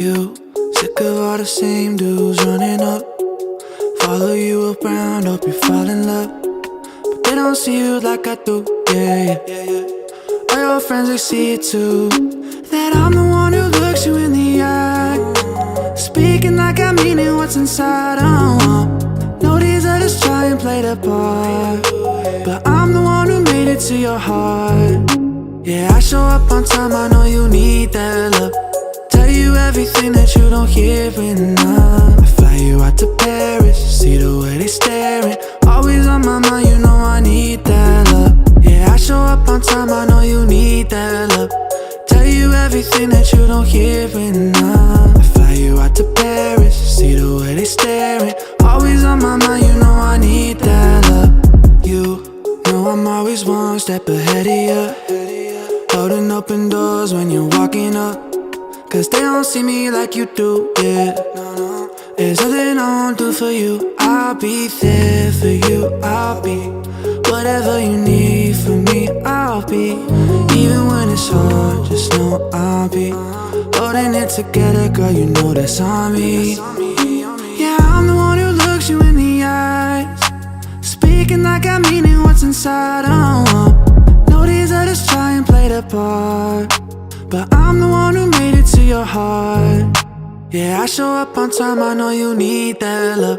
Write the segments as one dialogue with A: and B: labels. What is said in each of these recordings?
A: You sick of all the same dudes running up, follow you around, hope you fall in love, but they don't see you like I do, yeah, yeah. All your friends, they see it too, that I'm the one who looks you in the eye, speaking like I mean it, what's inside, know these others try and play the part, but I'm the one who made it to your heart. Yeah, I show up on time, I know you need that love, tell you everything that you don't hear enough. I fly you out to Paris, see the way they staring, always on my mind, you know I need that love. Yeah, I show up on time, I know you need that love, tell you everything that you don't hear enough. I fly you out to Paris, see the way they staring, always on my mind, you know I need that love. You know I'm always one step ahead of you, holding open doors when you're walking up, cause they don't see me like you do, yeah. There's nothing I won't do for you, I'll be there for you, I'll be whatever you need from me, I'll be, even when it's hard, just know I'll be holding it together, girl, you know that's on me. Yeah, I'm the one who looks you in the eyes, speaking like I mean it, what's inside, know these others try and play the part, but I'm the one who made it to your heart. Yeah, I show up on time, I know you need that love,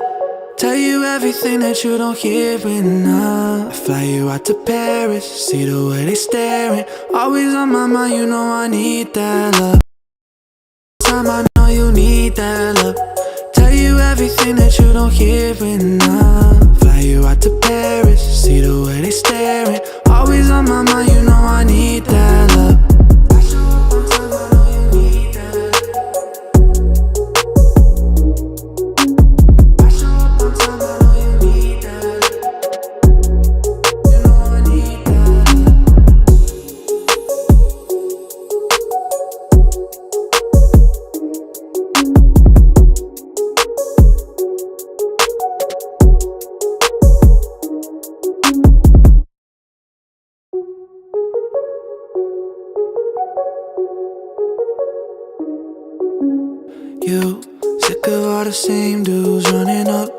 A: tell you everything that you don't hear enough. I fly you out to Paris, see the way they staring, always on my mind, you know I need that love. Time I know you need that love, tell you everything that you don't hear enough. Fly you out to Paris, see the way they staring, always on my mind, you know I need that love. You sick of all the same dudes running up,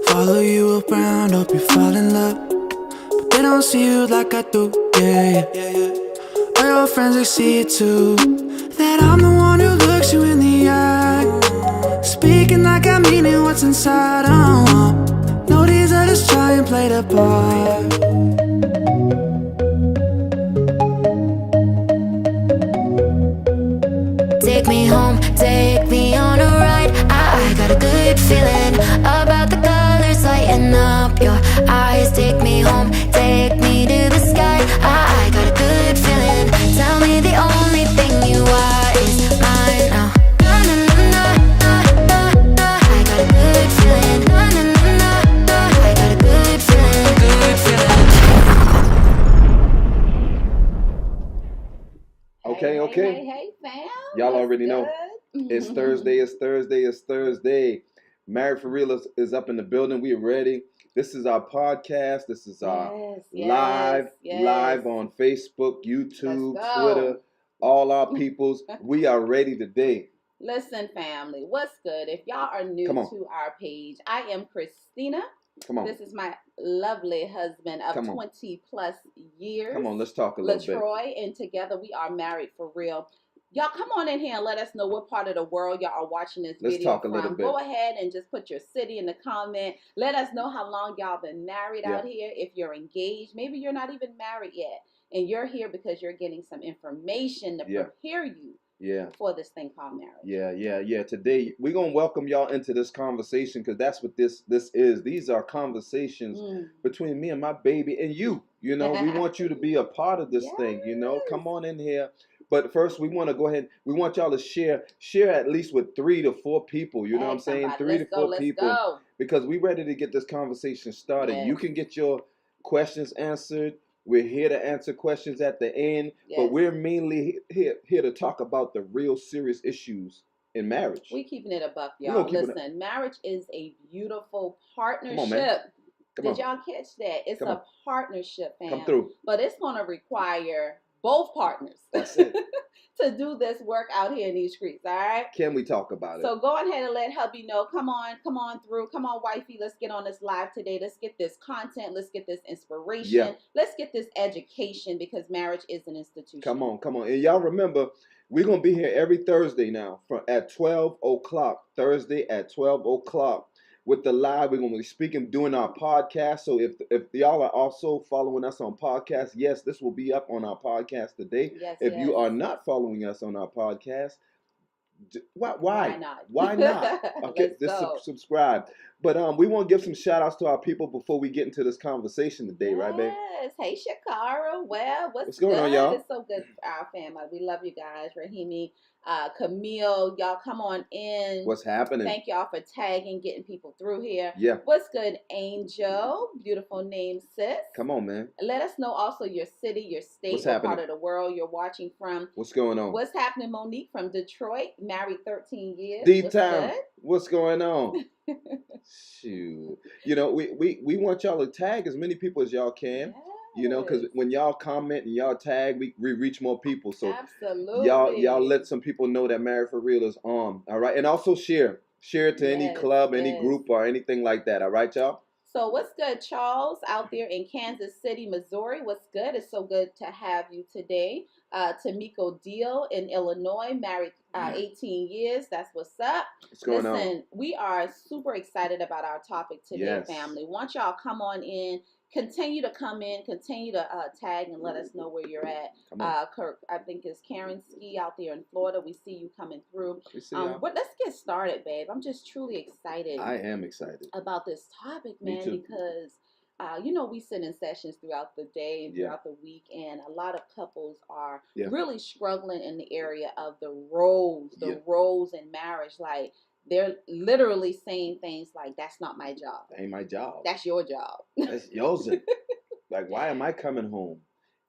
A: follow you around, hope you fall in love, but they don't see you like I do, yeah, yeah. All your friends, they see it too, that I'm the one who looks you in the eye, speaking like I mean it, what's inside, know these others try and play the part.
B: Take me home, take me on a ride. I got a good feeling about the colors lighting up your eyes. Take me home, take me to the sky. I got a good feeling. Tell me the only thing you are is mine now. Na na na na na na. I got a good feeling. Na na na na na. I got a good feeling. Good feeling.
C: Okay.
D: Hey, fam.
C: Y'all
D: What's
C: already know.
D: good?
C: It's Thursday. Married for Real is up in the building. We are ready. This is our podcast. This is our live on Facebook, YouTube, Twitter, all our peoples. We are ready today.
D: Listen, family, what's good? If y'all are new to our page, I am Christina.
C: Come on.
D: This is my lovely husband of 20 plus years.
C: Come on, let's talk a little bit.
D: Letroy, and together we are married for real. Y'all come on in here and let us know what part of the world y'all are watching this
C: Let's
D: video
C: talk a
D: from.
C: little bit.
D: Go ahead and just put your city in the comment. Let us know how long y'all been married out here. If you're engaged, maybe you're not even married yet, and you're here because you're getting some information to prepare you for this thing called marriage.
C: Yeah. Today we're gonna welcome y'all into this conversation because that's what this is. These are conversations between me and my baby and you. You know, we want you to be a part of this thing. You know, come on in here. But first, we want to go ahead. We want y'all to share at least with 3 to 4 people. You know what I'm saying? 3 to 4 people. Because we're ready to get this conversation started. Yes. You can get your questions answered. We're here to answer questions at the end. Yes. But we're mainly here to talk about the real serious issues in marriage.
D: We keeping it a buck, y'all. Listen, marriage is a beautiful partnership. Come on, man. Did y'all catch that? It's a partnership, fam.
C: Come through.
D: But it's going to require both partners.
C: That's it.
D: To do this work out here in these streets, all right?
C: Can we talk about it?
D: So go ahead and let hubby know. Come on through. Come on, wifey. Let's get on this live today. Let's get this content. Let's get this inspiration.
C: Yeah.
D: Let's get this education because marriage is an institution.
C: Come on. And y'all remember, we're going to be here every Thursday now at 12 o'clock. Thursday at 12 o'clock. With the live, we're going to be speaking, doing our podcast. So if y'all are also following us on podcast, yes, this will be up on our podcast today.
D: Yes,
C: if you are not following us on our podcast, why
D: not?
C: Why not? Okay, just subscribe. But we want to give some shout outs to our people before we get into this conversation today, right, babe?
D: Yes. Hey, Shakara. Well, what's
C: going on, y'all?
D: It's so good for our family. We love you guys. Rahimi, Camille, y'all come on in.
C: What's happening?
D: Thank y'all for tagging, getting people through here.
C: Yeah.
D: What's good, Angel? Beautiful name, sis.
C: Come on, man.
D: Let us know also your city, your state,
C: What's
D: what
C: happening?
D: part of the world you're watching from.
C: What's going on?
D: What's happening, Monique from Detroit, married 13 years.
C: D-Town. What's going on? Shoot. You know, we want y'all to tag as many people as y'all can.
D: Yes.
C: You know, because when y'all comment and y'all tag, we reach more people. So
D: absolutely,
C: y'all let some people know that Married for Real is on. All right, and also share it to any club, any group, or anything like that. All right, y'all.
D: So what's good, Charles, out there in Kansas City, Missouri? What's good? It's so good to have you today. Tamiko Deal in Illinois, married 18 years. That's what's up.
C: What's going on?
D: Listen, we are super excited about our topic today, family. Want y'all come on in. Continue to come in, continue to tag and let us know where you're at. Kirk, I think it's Karen Ski out there in Florida. We see you coming through. Let's get started, babe. I'm just truly excited.
C: I am excited
D: about this topic, man, because you know, we sit in sessions throughout the day and throughout the week, and a lot of couples are really struggling in the area of the roles in marriage. Like, they're literally saying things like, that's not my job.
C: That ain't my job.
D: That's your job.
C: That's yours. Like, why am I coming home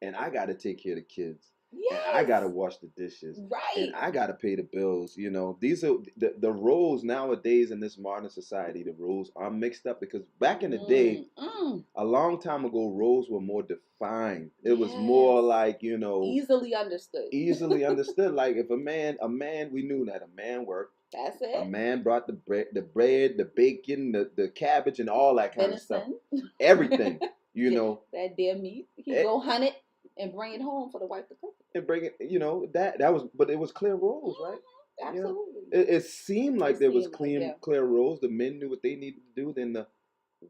C: and I got to take care of the kids? Yes. And I got to wash the dishes. Right. And I got to pay the bills. You know, these are the roles nowadays in this modern society. The roles are mixed up because back in the day, a long time ago, roles were more defined. It was more like, you know, easily understood. Like if a man, we knew that a man worked. That's it. A man brought the bread, the bacon, the cabbage, and all that kind of stuff. Everything, you know. That deer meat. He go hunt it and bring it home for the wife to cook it. And bring it, you know, that was, but it was clear roles, right? Absolutely. You know? It seemed like there was clear roles. The men knew what they needed to do. Then the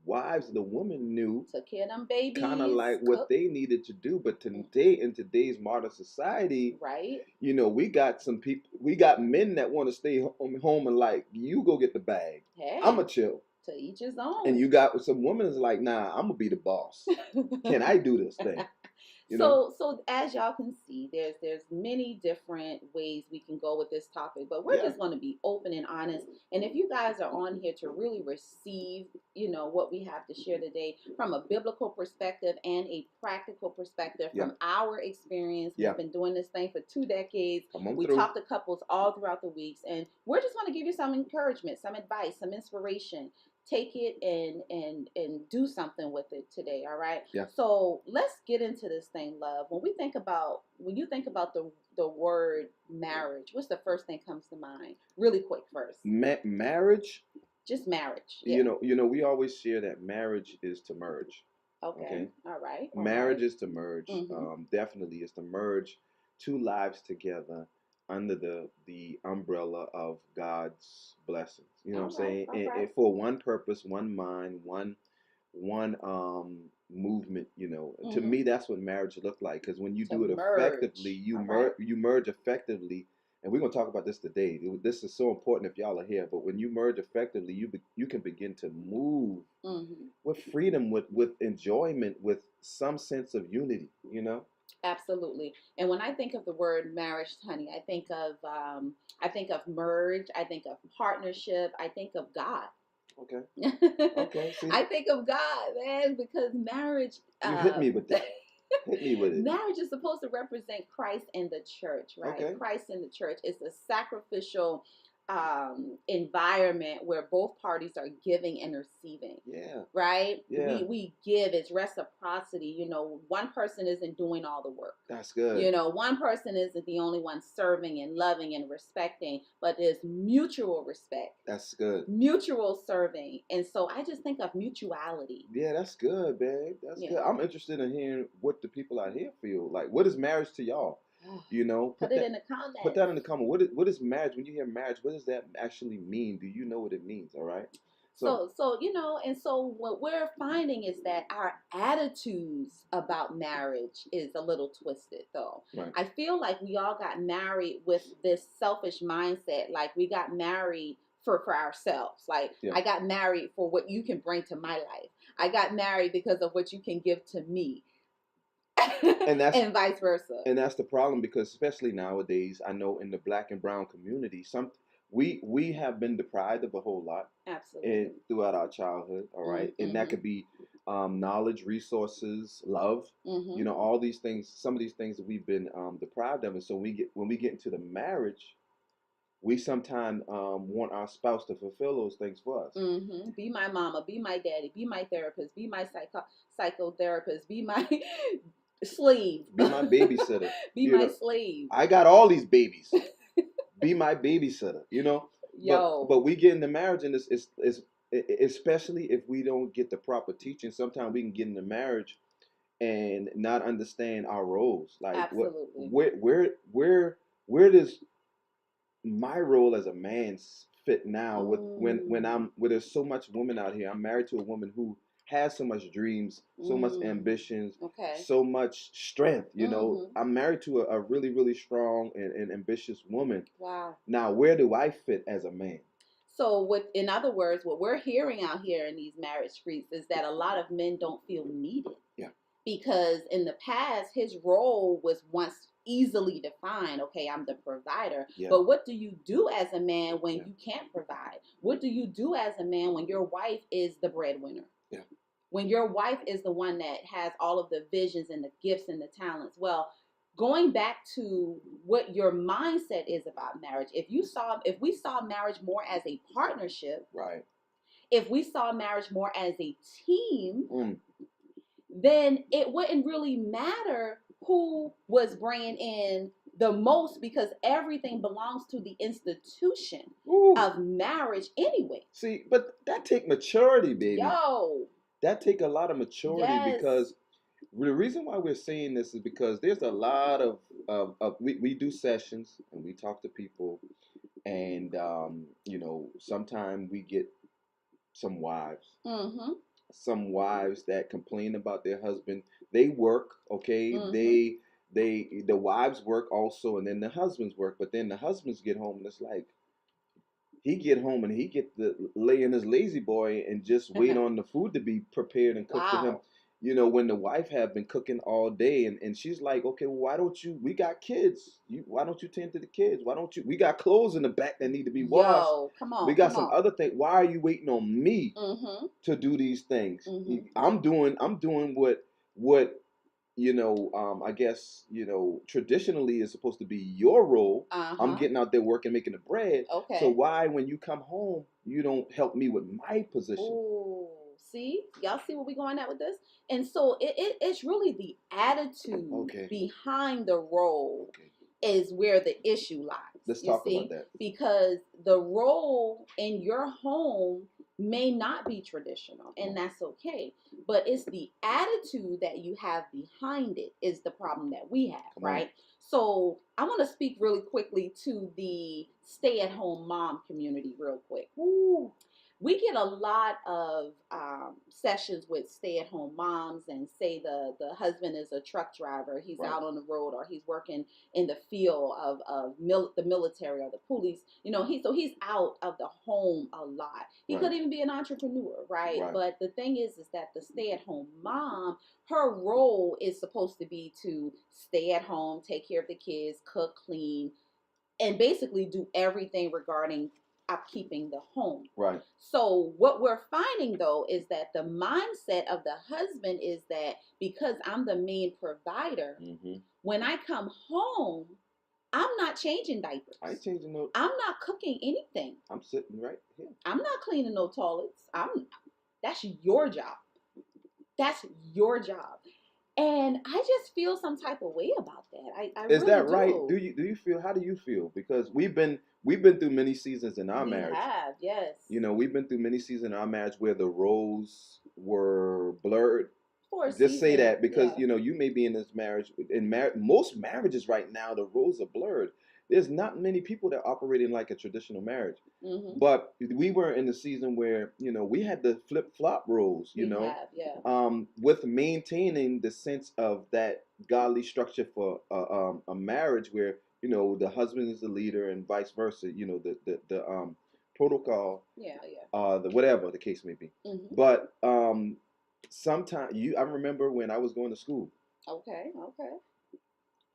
C: wives, the women knew, took care of them babies, kind of like what they needed to do. But today, in today's modern society, right? You know, we got some people, we got men that want to stay home and like, you go get the bag. Hey, I'ma chill. To each his own. And you got some women is like, nah, I'm gonna be the boss. Can I do this thing? You know? So as y'all can see, there's many different ways we can go with this topic, but we're just going to be open and honest. And if you guys are on here to really receive, you know, what we have to share today from a biblical perspective and a practical perspective from our experience. We've been doing this thing for 2 decades. We talk to couples all throughout the weeks, and we're just going to give you some encouragement, some advice, some inspiration. Take it and do something with it today, all right? Yeah. So let's get into this thing, love. When you think about the word marriage, what's the first thing comes to mind? Really quick first. Marriage? Just marriage. Yeah. You know, we always share that marriage is to merge. Okay. All right. Marriage is to merge. Mm-hmm. Definitely is to merge 2 lives together under the umbrella of God's blessings. You know what I'm saying? And for one purpose, one mind, one movement, you know. Mm-hmm. To me, that's what marriage looked like. Because when you do it effectively, you merge effectively. And we're going to talk about this today. This is so important if y'all are here. But when you merge effectively, you can begin to move with freedom, with enjoyment, with some sense of unity, you know? Absolutely. And when I think of the word marriage, honey, I think of merge, I think of partnership, I think of God. Okay. Okay. See? I think of God, man, because marriage. You hit me with that. Hit me with it. Marriage is supposed to represent Christ and the church, right? Okay. Christ and the church is a sacrificial
D: environment where both parties are giving and receiving.
C: Yeah.
D: Right?
C: Yeah.
D: We give, it's reciprocity. You know, one person isn't doing all the work.
C: That's good.
D: You know, one person isn't the only one serving and loving and respecting, but there's mutual respect.
C: That's good.
D: Mutual serving. And so I just think of mutuality.
C: Yeah, that's good, babe. That's good. I'm interested in hearing what the people out here feel. Like, what is marriage to y'all? You know,
D: put it in the comments.
C: Put that in the comment. What is marriage? When you hear marriage, what does that actually mean? Do you know what it means? All right.
D: So you know, and so what we're finding is that our attitudes about marriage is a little twisted, though.
C: Right.
D: I feel like we all got married with this selfish mindset, like we got married for ourselves. Like, I got married for what you can bring to my life. I got married because of what you can give to me. And vice versa.
C: And that's the problem, because especially nowadays, I know in the Black and brown community, we have been deprived of a whole lot.
D: Absolutely.
C: Throughout our childhood, all right? Mm-hmm. And that could be knowledge, resources, love, you know, all these things, some of these things that we've been deprived of. And so when we get into the marriage, we sometimes want our spouse to fulfill those things for us.
D: Mm-hmm. Be my mama, be my daddy, be my therapist, be my psychotherapist, be my slave.
C: Be my babysitter.
D: Be my slave.
C: I got all these babies. Be my babysitter, you know? But we get into marriage, and it's especially if we don't get the proper teaching, sometimes we can get into marriage and not understand our roles. Like,
D: absolutely.
C: Where does my role as a man fit now with when there's so much women out here? I'm married to a woman who has so much dreams, so much ambitions, so much strength. You know, I'm married to a really, really strong and ambitious woman.
D: Wow.
C: Now, where do I fit as a man?
D: So, in other words, what we're hearing out here in these marriage streets is that a lot of men don't feel needed.
C: Yeah.
D: Because in the past, his role was once easily defined. Okay, I'm the provider. Yeah. But what do you do as a man when you can't provide? What do you do as a man when your wife is the breadwinner?
C: Yeah.
D: When your wife is the one that has all of the visions and the gifts and the talents. Well, going back to what your mindset is about marriage, if we saw marriage more as a partnership,
C: right?
D: If we saw marriage more as a team, then it wouldn't really matter who was bringing in the most, because everything belongs to the institution of marriage anyway.
C: See, but that take maturity, baby.
D: Yo.
C: That take a lot of maturity, because the reason why we're saying this is because there's a lot of we do sessions and we talk to people, and you know, sometimes we get some wives, some wives that complain about their husband. They work, okay, the wives work also, and then the husbands work, but then the husbands get home and it's like, he get home and he get to lay in his lazy boy and just wait on the food to be prepared and cooked for him. You know, when the wife have been cooking all day, and she's like, okay, well, why don't you, we got kids. Why don't you tend to the kids? Why don't you, we got clothes in the back that need to be washed.
D: Yo, come on.
C: We got some other things. Why are you waiting on me to do these things? I'm doing what, you know, I guess, you know, traditionally is supposed to be your role. I'm getting out there working, making the bread.
D: Okay.
C: So why, when you come home, you don't help me with my position?
D: Ooh, see? Y'all see where we going at with this? And so it's really the attitude behind the role is where the issue lies.
C: Let's talk about that.
D: Because the role in your home may not be traditional, and that's okay. But it's the attitude that you have behind it is the problem that we have, right? So I want to speak really quickly to the stay-at-home mom community real quick. Ooh. We get a lot of sessions with stay-at-home moms, and say the husband is a truck driver. He's out on the road, or he's working in the field of the military or the police. You know, he's out of the home a lot. He could even be an entrepreneur, right? But the thing is that the stay-at-home mom, her role is supposed to be to stay at home, take care of the kids, cook, clean, and basically do everything regarding upkeeping the home.
C: Right.
D: So what we're finding, though, is that the mindset of the husband is that because I'm the main provider, when I come home, I'm not changing diapers.
C: I ain't changing no.
D: I'm not cooking anything.
C: I'm sitting right here.
D: I'm not cleaning no toilets. That's your job. That's your job. And I just feel some type of way about that. I
C: Is
D: really
C: that right?
D: do.
C: Do you feel? How do you feel? Because we've been through many seasons in our marriage.
D: We have, yes.
C: You know, we've been through many seasons in our marriage where the roles were blurred. Just say that because you know you may be in this marriage. Most marriages right now, the roles are blurred. There's not many people that operate in like a traditional marriage. Mm-hmm. But we were in the season where you know we had the flip flop roles. With maintaining the sense of that godly structure for a marriage where you know the husband is the leader and vice versa. You know the protocol. The whatever the case may be. Mm-hmm. But sometimes I remember when I was going to school.
D: Okay.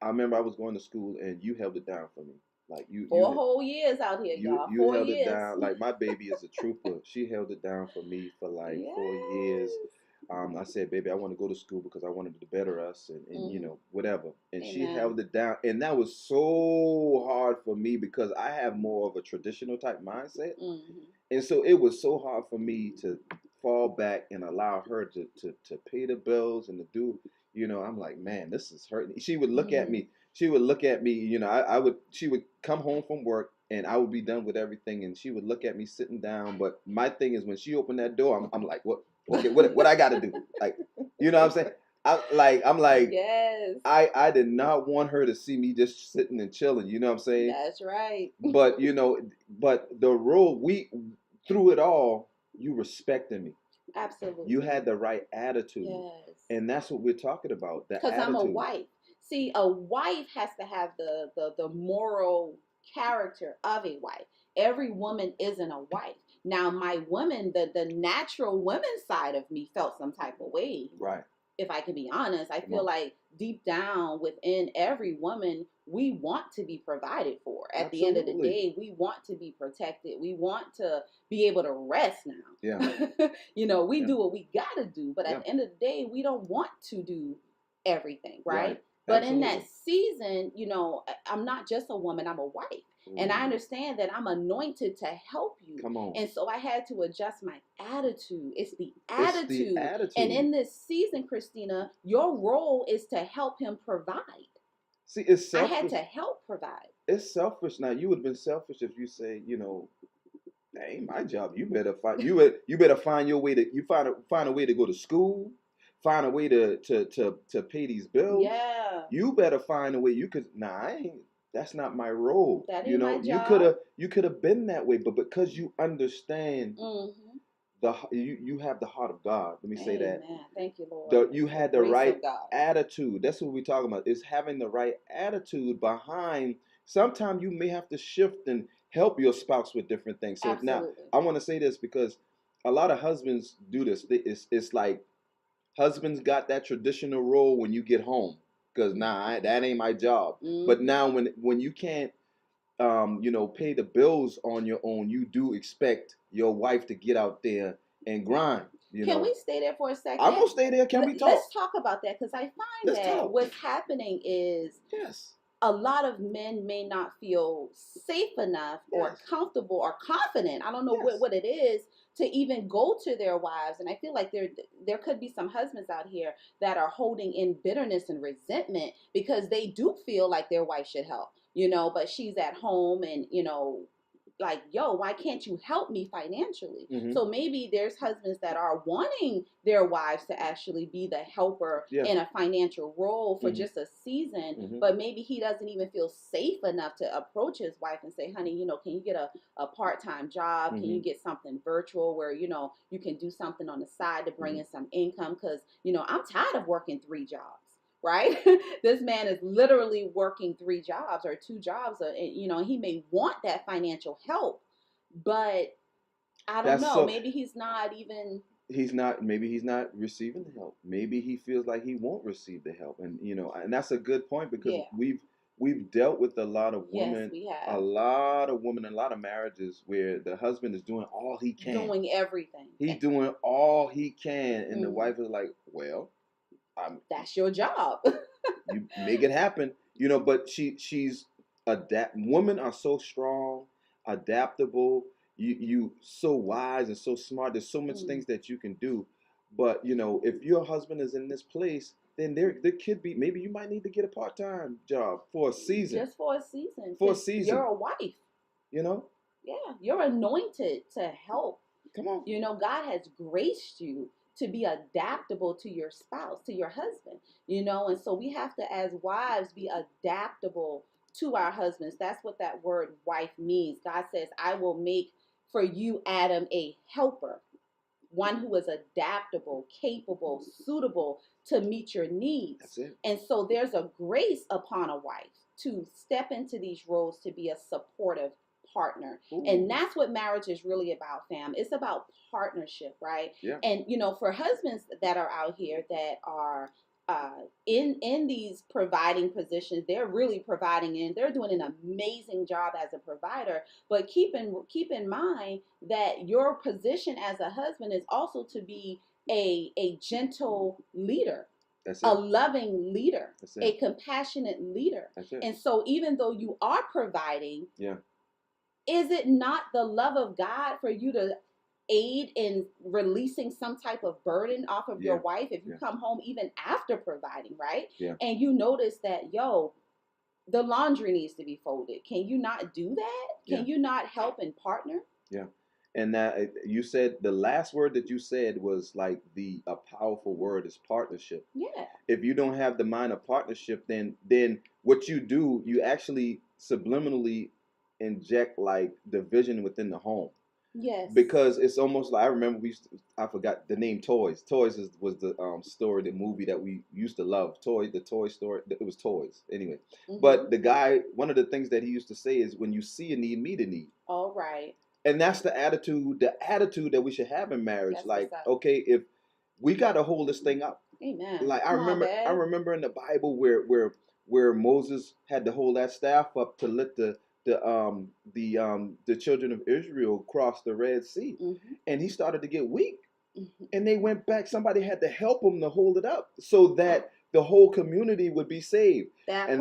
C: I remember I was going to school and you held it down for me. Like
D: 4 whole years out here, y'all.
C: You held it down. Like my baby is a trooper. She held it down for me for like 4 years. I said, baby, I want to go to school because I wanted to better us and you know, whatever. And Amen. She held it down. And that was so hard for me because I have more of a traditional type mindset. Mm-hmm. And so it was so hard for me to fall back and allow her to pay the bills and to do, you know, I'm like, man, this is hurting. She would look at me. She would look at me, you know, she would come home from work and I would be done with everything. And she would look at me sitting down. But my thing is when she opened that door, I'm like, what? Okay, what I got to do? Like, you know what I'm saying? I'm like,
D: yes.
C: I did not want her to see me just sitting and chilling. You know what I'm saying?
D: That's right.
C: But, you know, the role, through it all, you respected me.
D: Absolutely.
C: You had the right attitude.
D: Yes.
C: And that's what we're talking about.
D: Because I'm a wife. See, a wife has to have the moral character of a wife. Every woman isn't a wife. Now, my woman, the natural women side of me felt some type of way.
C: Right.
D: If I can be honest, I feel like deep down within every woman, we want to be provided for. At the end of the day, we want to be protected. We want to be able to rest now.
C: Yeah.
D: You know, we do what we got to do. But at the end of the day, we don't want to do everything, right? But in that season, you know, I'm not just a woman, I'm a wife. And I understand that I'm anointed to help you.
C: Come on.
D: And so I had to adjust my attitude. It's the attitude. And in this season, Christina, your role is to help him provide.
C: See, it's selfish.
D: I had to help provide.
C: It's selfish. Now, you would have been selfish if you say, you know, that ain't my job. You better find your way to find a way to go to school. Find a way to pay these bills.
D: Yeah.
C: You better find a way. You could. That's not my role.
D: That ain't my job.
C: You could have been that way, but because you understand you have the heart of God. Let me say that.
D: Thank you, Lord.
C: You had the right attitude. That's what we're talking about. Is having the right attitude behind. Sometimes you may have to shift and help your spouse with different things. So now I want to say this because a lot of husbands do this. It's like husbands got that traditional role when you get home. Because that ain't my job. Mm-hmm. But now when you can't, you know, pay the bills on your own, you do expect your wife to get out there and grind.
D: Can we stay there for a second?
C: I'm gonna stay there. Can we talk?
D: Let's talk about that because I find what's happening is a lot of men may not feel safe enough or comfortable or confident. I don't know what it is to even go to their wives. And I feel like there could be some husbands out here that are holding in bitterness and resentment because they do feel like their wife should help, you know, but she's at home and, you know, like, yo, why can't you help me financially? Mm-hmm. So maybe there's husbands that are wanting their wives to actually be the helper in a financial role for just a season, but maybe he doesn't even feel safe enough to approach his wife and say, honey, you know, can you get a part-time job? Can you get something virtual where, you know, you can do something on the side to bring in some income? Because, you know, I'm tired of working 3 jobs. Right? This man is literally working 3 jobs or 2 jobs. You know, he may want that financial help, but I don't know. Maybe he's not
C: maybe he's not receiving the help. Maybe he feels like he won't receive the help. And, you know, and that's a good point because we've dealt with a lot of women, a lot of marriages where the husband is doing all he can.
D: Doing everything.
C: He's doing all he can. And the wife is like, well,
D: that's your job.
C: You make it happen, you know. But she's Women are so strong, adaptable. You so wise and so smart. There's so much things that you can do. But if your husband is in this place, then there could be, maybe you might need to get a part-time job for a season.
D: Just for a season.
C: For a season.
D: You're a wife. Yeah, you're anointed to help.
C: Come on.
D: God has graced you to be adaptable to your spouse, to your husband, and so we have to, as wives, be adaptable to our husbands. That's what that word wife means. God says, I will make for you, Adam, a helper, one who is adaptable, capable, suitable to meet your needs.
C: That's it.
D: And so there's a grace upon a wife to step into these roles, to be a supportive partner. Ooh. And that's what marriage is really about, fam. It's about partnership, right?
C: Yeah.
D: And for husbands that are out here that are in these providing positions, they're really providing, and they're doing an amazing job as a provider. But keep in mind that your position as a husband is also to be a gentle leader. A loving leader, a compassionate leader. And so even though you are providing, is it not the love of God for you to aid in releasing some type of burden off of your wife if you come home even after providing, right? And you notice that, the laundry needs to be folded. Can you not do that? Can you not help and partner?
C: Yeah. And that you said, the last word that you said was like a powerful word is partnership.
D: Yeah.
C: If you don't have the mind of partnership, then what you do, you actually subliminally inject like division within the home.
D: Yes.
C: Because it's almost like, I remember I forgot the name Toys. Toys was the story, the movie that we used to love. The Toy Story. It was Toys anyway. Mm-hmm. But the guy, one of the things that he used to say is, when you see a need, meet a need.
D: All right.
C: And that's the attitude that we should have in marriage. That's like, okay, if we got to hold this thing up.
D: Amen.
C: Like I remember in the Bible where Moses had to hold that staff up to let the children of Israel cross the Red Sea. Mm-hmm. And he started to get weak. Mm-hmm. And they went back. Somebody had to help him to hold it up so that the whole community would be saved.
D: That's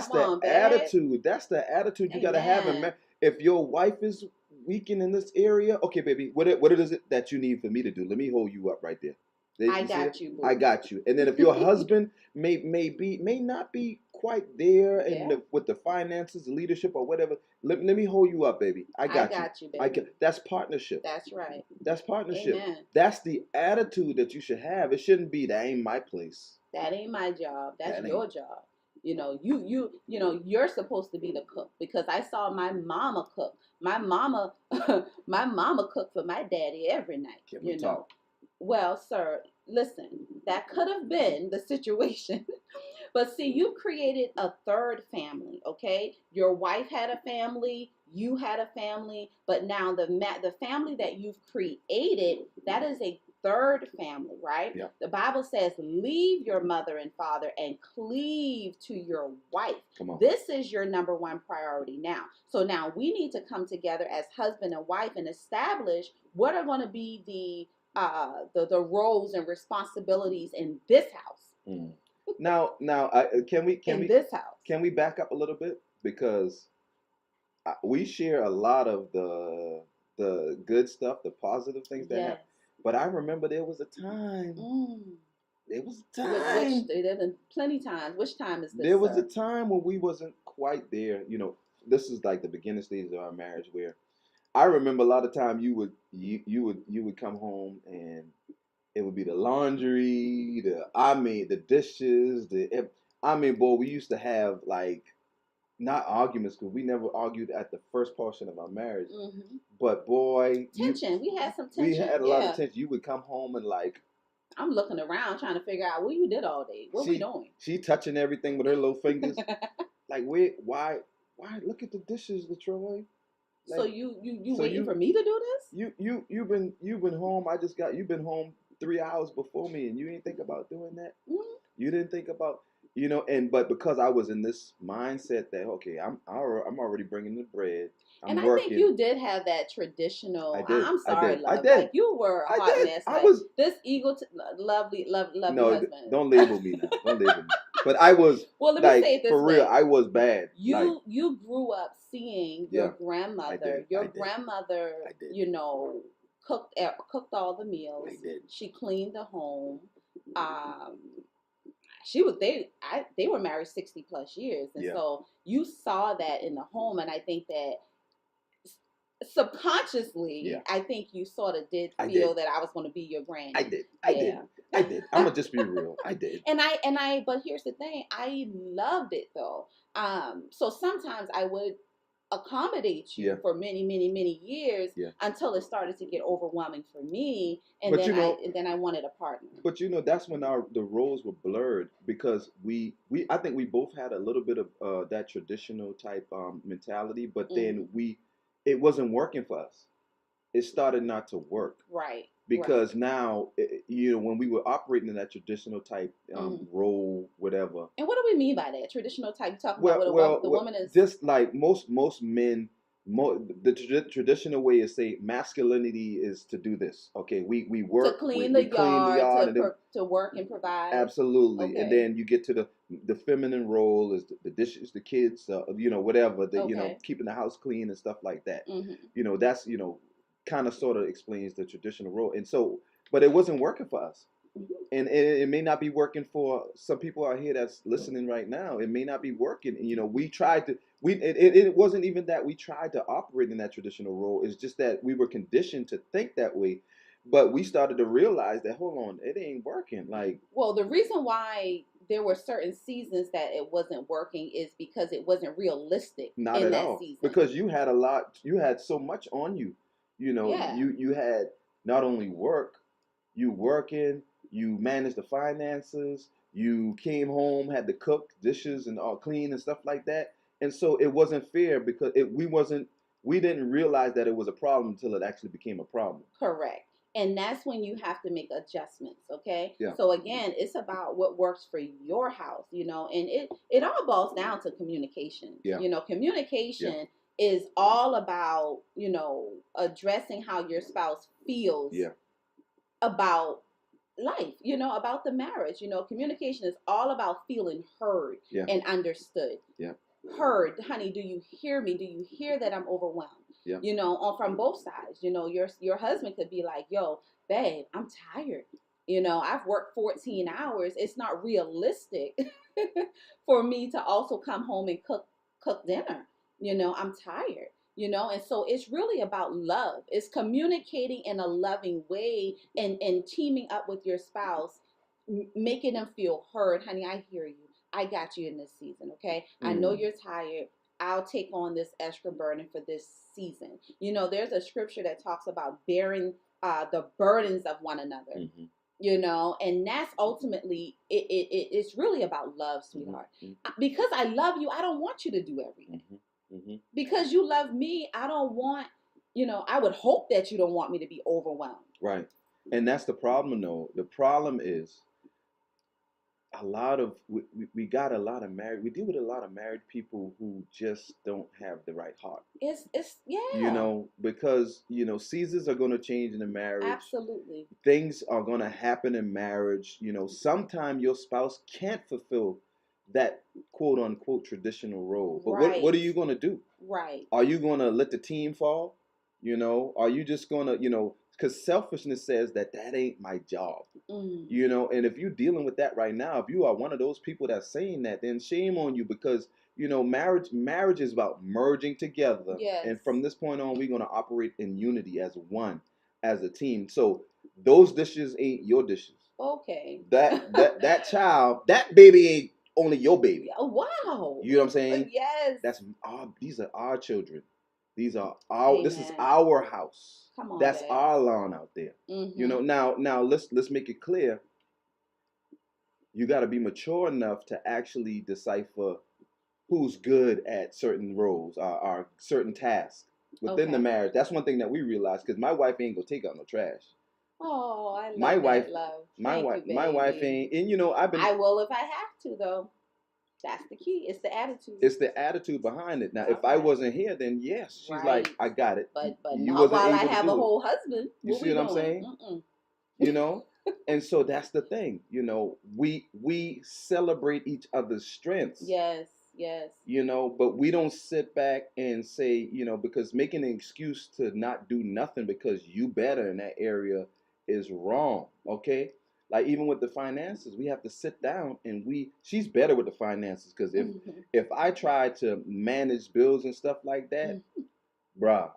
C: the attitude. That's the attitude you got to have in marriage. If your wife is weakened in this area, okay, baby, what is it that you need for me to do? Let me hold you up right there.
D: I got you.
C: I got you. And then if your husband may not be quite there with the finances, the leadership, or whatever, let me hold you up, baby. I got
D: you, baby.
C: That's partnership.
D: That's right.
C: That's partnership.
D: Amen.
C: That's the attitude that you should have. It shouldn't be, that ain't my place.
D: That ain't my job. That's your job. You're supposed to be the cook, because I saw my mama cook. My mama cooked for my daddy every night.
C: Can we talk?
D: Well, sir, listen, that could have been the situation. But see, you created a third family, okay? Your wife had a family, you had a family, but now the family that you've created, that is a third family, right?
C: Yeah.
D: The Bible says, leave your mother and father and cleave to your wife.
C: Come on.
D: This is your number one priority now. So now we need to come together as husband and wife and establish what are going to be the roles and responsibilities in this house.
C: Mm. Now, can we
D: this house?
C: Can we back up a little bit, because we share a lot of the good stuff, the positive things that happen. But I remember there was a time. There was a time.
D: There's been plenty times. Which time is this?
C: There was a time when we wasn't quite there. This is like the beginning stages of our marriage, where I remember a lot of time you would come home and it would be the laundry, the dishes, boy, we used to have like, not arguments, because we never argued at the first portion of our marriage. Mm-hmm. But boy,
D: tension. We had some tension.
C: We had a lot of tension. You would come home and like,
D: I'm looking around trying to figure out what you did all day. What we doing?
C: She touching everything with her little fingers. Like, why? Look at the dishes, Letroy.
D: Like, so you waiting for me to do this?
C: You've been home. You've been home 3 hours before me, and you didn't think about doing that. Mm-hmm. You didn't think about, but because I was in this mindset that, okay, I'm already bringing the bread. I'm working.
D: I think you did have that traditional. I'm sorry, love.
C: I did.
D: Like, you were a hot mess.
C: I was
D: this lovely
C: no,
D: husband.
C: don't label me now. Don't label me. But I was
D: well. Let me
C: like
D: say it this
C: for
D: way.
C: real. I was bad.
D: You grew up seeing your grandmother. Your grandmother, you know, cooked all the meals. She cleaned the home. They were married 60 plus years, and so you saw that in the home, and I think that subconsciously, I think you sort of did feel that I was going to be your granny.
C: I did. I'm gonna just be real. I did.
D: But here's the thing. I loved it though. So sometimes I would accommodate you for many, many, many years until it started to get overwhelming for me, and then I wanted a partner.
C: But that's when the roles were blurred, because I think we both had a little bit of that traditional type mentality, but then it wasn't working for us. It started not to work.
D: Right.
C: Because now, when we were operating in that traditional type role, whatever.
D: And what do we mean by that? Traditional type? Talking about what the woman is.
C: Just like most men, the traditional way is say masculinity is to do this. Okay, we work
D: to clean the yard, to work and provide.
C: Absolutely, okay. And then you get to the feminine role is the dishes, the kids, whatever, keeping the house clean and stuff like that. That's kind of sort of explains the traditional role, and so, but it wasn't working for us, and it may not be working for some people out here that's listening right now. It may not be working. We tried to. It wasn't even that we tried to operate in that traditional role. It's just that we were conditioned to think that way, but we started to realize that hold on, it ain't working. Like,
D: well, the reason why there were certain seasons that it wasn't working is because it wasn't realistic.
C: Not at all. Season. Because you had so much on you. You had not only work, you working, you managed the finances, you came home, had to cook dishes and all clean and stuff like that. And so it wasn't fair because we didn't realize that it was a problem until it actually became a problem.
D: Correct. And that's when you have to make adjustments, okay?
C: Yeah.
D: So again, it's about what works for your house, and it all boils down to communication.
C: Yeah.
D: Communication is all about, addressing how your spouse feels about life, about the marriage. Communication is all about feeling heard and understood.
C: Yeah.
D: Heard, honey, do you hear me? Do you hear that I'm overwhelmed?
C: Yeah.
D: From both sides. Your husband could be like, yo, babe, I'm tired. I've worked 14 hours. It's not realistic for me to also come home and cook dinner. I'm tired, and so it's really about love. It's communicating in a loving way and teaming up with your spouse, making them feel heard. Honey, I hear you. I got you in this season, okay? I know you're tired. I'll take on this extra burden for this season. There's a scripture that talks about bearing the burdens of one another. And that's ultimately, it's really about love, sweetheart. Because I love you, I don't want you to do everything. Because you love me, I don't want, I would hope that you don't want me to be overwhelmed.
C: Right. And that's the problem, though. The problem is we deal with a lot of married people who just don't have the right heart.
D: It's
C: because seasons are going to change in a marriage.
D: Absolutely.
C: Things are going to happen in marriage. Sometimes your spouse can't fulfill that quote unquote traditional role. But what are you going to do?
D: Right.
C: Are you going to let the team fall? Are you just going to, because selfishness says that ain't my job. And if you're dealing with that right now, if you are one of those people that's saying that, then shame on you, because marriage is about merging together.
D: Yes.
C: And from this point on, we're going to operate in unity as one, as a team. So those dishes ain't your dishes.
D: Okay.
C: That child, that baby ain't only your baby.
D: Oh, wow.
C: You know what I'm saying?
D: Yes.
C: These are our children. These are
D: Amen.
C: This is our house.
D: Come on,
C: that's
D: Dad.
C: our lawn out there. Now let's make it clear. You got to be mature enough to actually decipher who's good at certain roles or certain tasks within the marriage. That's one thing that we realized, because my wife ain't gonna take out no trash.
D: Oh, I love
C: my
D: that
C: wife,
D: love.
C: My wife ain't, and
D: I will if I have to, though. That's the key. It's the attitude.
C: It's the attitude behind it. Now, if I wasn't here, then yes, she's like, I got it.
D: But
C: you
D: not while I have a whole husband.
C: You see what I'm saying? You know, And so that's the thing, you know, we celebrate each other's strengths.
D: Yes, yes.
C: You know, but we don't sit back and say, you know, because making an excuse to not do nothing because you better in that area is wrong. Okay. Like even with the finances, we have to sit down and she's better with the finances because if I try to manage bills and stuff like that, bruh,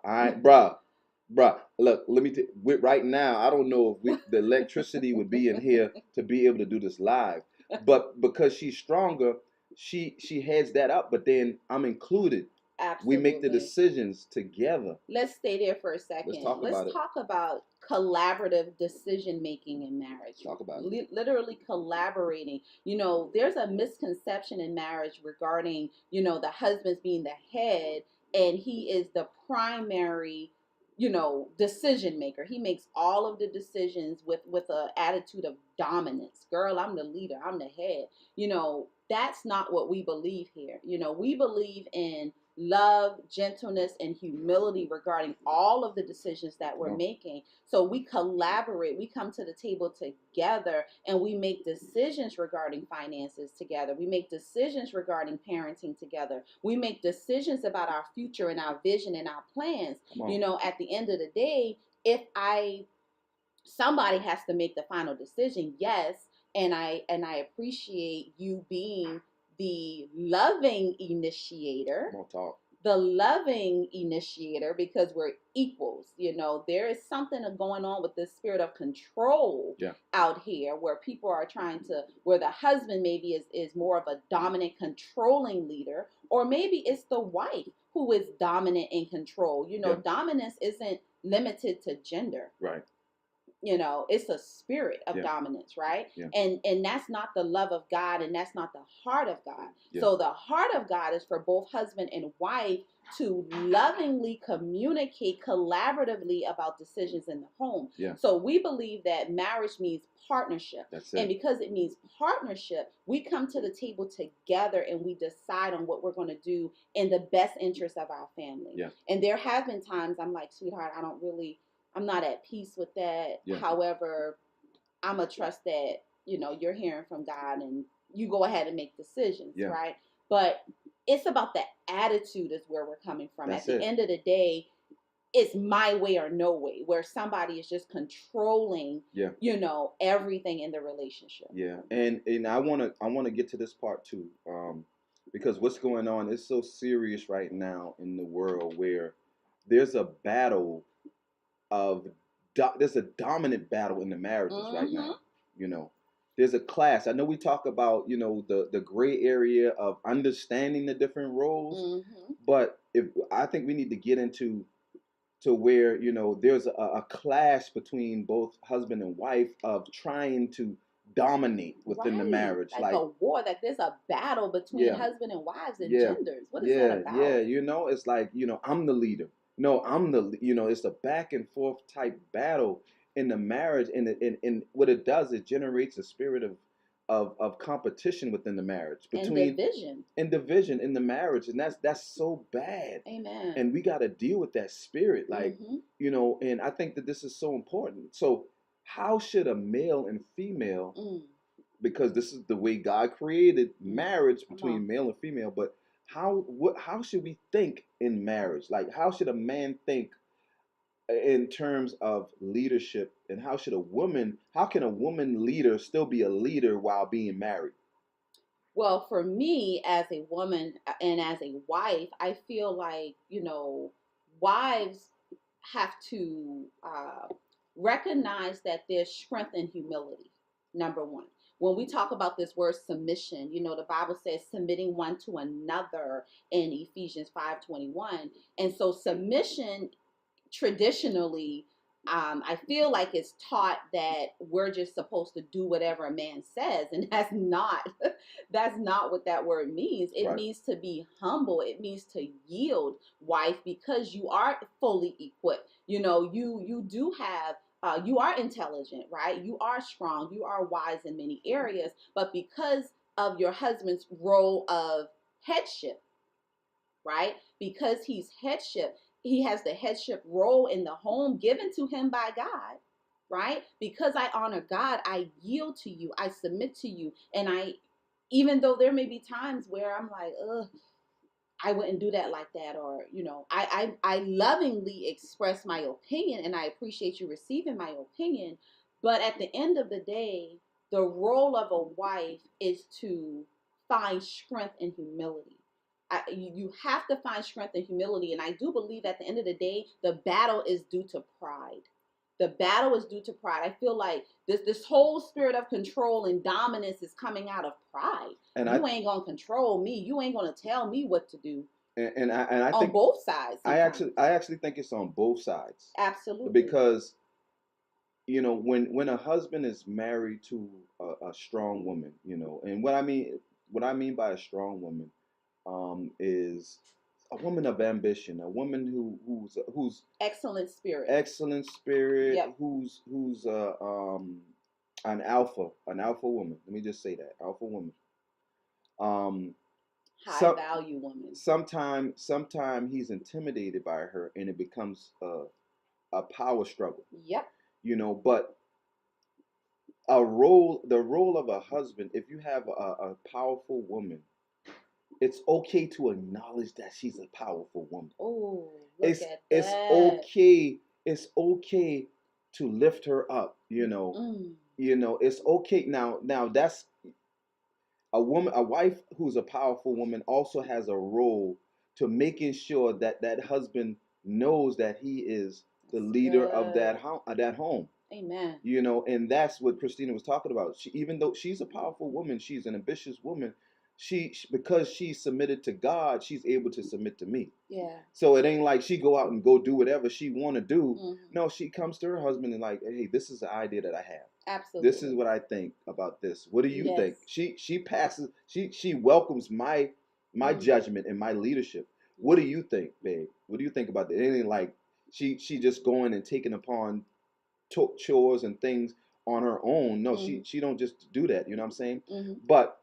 C: look, let me right now, I don't know if the electricity would be in here to be able to do this live. But because she's stronger, she heads that up, but then I'm included.
D: Absolutely.
C: We make the decisions together.
D: Let's stay there for a second.
C: Let's
D: talk about collaborative decision making in marriage.
C: Talk about it.
D: Literally collaborating. You know, there's a misconception in marriage regarding, you know, the husband's being the head and he is the primary, you know, decision maker. He makes all of the decisions with an attitude of dominance. Girl, I'm the leader. I'm the head. You know, that's not what we believe here. You know, we believe in love, gentleness, and humility regarding all of the decisions that we're making. So we collaborate. We come to the table together and we make decisions regarding finances together. We make decisions regarding parenting together. We make decisions about our future and our vision and our plans. You know, at the end of the day, somebody has to make the final decision, yes, and I appreciate you being the loving initiator. The loving initiator, because we're equals. You know, there is something going on with this spirit of control out here where people are where the husband maybe is more of a dominant, controlling leader, or maybe it's the wife who is dominant and control. You know, dominance isn't limited to gender.
C: Right.
D: You know, it's a spirit of dominance, right? Yeah. And that's not the love of God, and that's not the heart of God. Yeah. So the heart of God is for both husband and wife to lovingly communicate collaboratively about decisions in the home. Yeah. So we believe that marriage means partnership. That's it. And because it means partnership, we come to the table together and we decide on what we're going to do in the best interest of our family. Yeah. And there have been times I'm like, sweetheart, I'm not at peace with that. Yeah. However, I'm going to trust that, you know, you're hearing from God and you go ahead and make decisions, right? But it's about the attitude is where we're coming from. That's at the end of the day, it's my way or no way, where somebody is just controlling, you know, everything in the relationship. Yeah.
C: And I want to get to this part too, because what's going on is so serious right now in the world where there's a battle there's a dominant battle in the marriages right now. You know, there's a clash. I know we talk about, you know, the gray area of understanding the different roles, but I think we need to get into where, you know, there's a clash between both husband and wife of trying to dominate within the marriage,
D: like a war. Like there's a battle between husband and wives and genders. What is that about?
C: Yeah, you know, it's like, you know, I'm the leader. No, you know, it's a back and forth type battle in the marriage, and what it does, it generates a spirit of competition within the marriage, between division in the marriage, and that's so bad. Amen. And we got to deal with that spirit, like you know, and I think that this is so important. So, how should a male and female, because this is the way God created marriage between male and female, but how should we think in marriage? Like, how should a man think in terms of leadership, and how can a woman leader still be a leader while being married?
D: Well, for me as a woman and as a wife, I feel like, you know, wives have to recognize that there's strength in humility, number one. When we talk about this word submission, you know, the Bible says submitting one to another in Ephesians 5:21. And so submission traditionally, I feel like it's taught that we're just supposed to do whatever a man says. And that's not what that word means. It means to be humble. It means to yield, wife, because you are fully equipped. You know, you do have you are intelligent, right? You are strong. You are wise in many areas. But because of your husband's role of headship, right? Because he has the headship role in the home given to him by God, right? Because I honor God, I yield to you, I submit to you. And even though there may be times where I'm like, ugh, I wouldn't do that like that, or I lovingly express my opinion, and I appreciate you receiving my opinion. But at the end of the day, the role of a wife is to find strength and humility. You have to find strength and humility, and I do believe at the end of the day, the battle is due to pride. The battle is due to pride. I feel like this whole spirit of control and dominance is coming out of pride. And you ain't gonna control me. You ain't gonna tell me what to do.
C: And I
D: on
C: think
D: both sides. Sometimes.
C: I actually think it's on both sides.
D: Absolutely.
C: Because when a husband is married to a strong woman, and what I mean by a strong woman, is a woman of ambition, a woman who's
D: excellent spirit,
C: yep. who's an alpha woman. Let me just say that, alpha woman.
D: High value woman.
C: Sometime he's intimidated by her, and it becomes a power struggle.
D: Yep.
C: But the role of a husband, if you have a powerful woman, it's okay to acknowledge that she's a powerful woman.
D: Oh,
C: it's okay. It's okay to lift her up. It's okay. Now that's a woman. A wife who's a powerful woman also has a role to making sure that that husband knows that he is the leader of that home.
D: Amen.
C: And that's what Christina was talking about. Even though she's a powerful woman, she's an ambitious woman. Because she's submitted to God, she's able to submit to me.
D: Yeah.
C: So it ain't like she go out and go do whatever she want to do. Mm-hmm. No, she comes to her husband and like, hey, this is the idea that I have.
D: Absolutely.
C: This is what I think about this. What do you think? She passes. She welcomes my judgment and my leadership. What do you think, babe? What do you think about that? It ain't like she just going and taking upon chores and things on her own. No, mm-hmm. she don't just do that. You know what I'm saying? Mm-hmm. But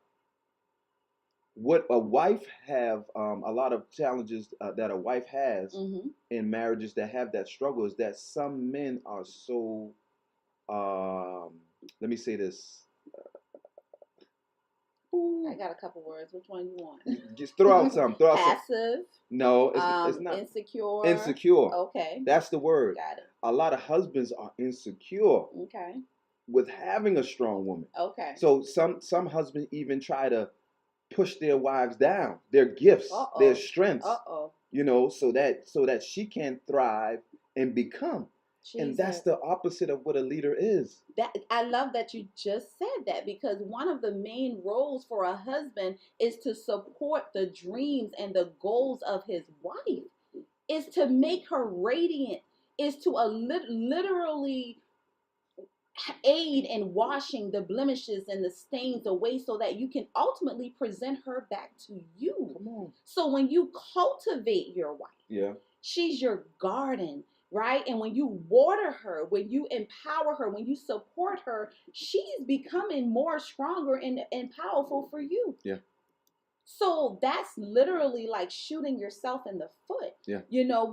C: what a wife have, a lot of challenges that a wife has mm-hmm. in marriages that have that struggle is that some men are so, let me say this.
D: I got a couple words. Which one you want?
C: Just throw out some.
D: Passive.
C: No, it's not.
D: Insecure.
C: Insecure.
D: Okay.
C: That's the word.
D: Got it.
C: A lot of husbands are insecure.
D: Okay.
C: With having a strong woman.
D: Okay.
C: So some husbands even try to push their wives down, their gifts, their strengths, so that she can thrive and become. Jesus. And that's the opposite of what a leader is.
D: That I love that you just said that, because one of the main roles for a husband is to support the dreams and the goals of his wife, is to make her radiant, is to literally aid in washing the blemishes and the stains away so that you can ultimately present her back to you.
C: Come on.
D: So when you cultivate your wife, she's your garden, right? And when you water her, when you empower her, when you support her, she's becoming more stronger and powerful for you.
C: Yeah.
D: So that's literally like shooting yourself in the foot.
C: Yeah.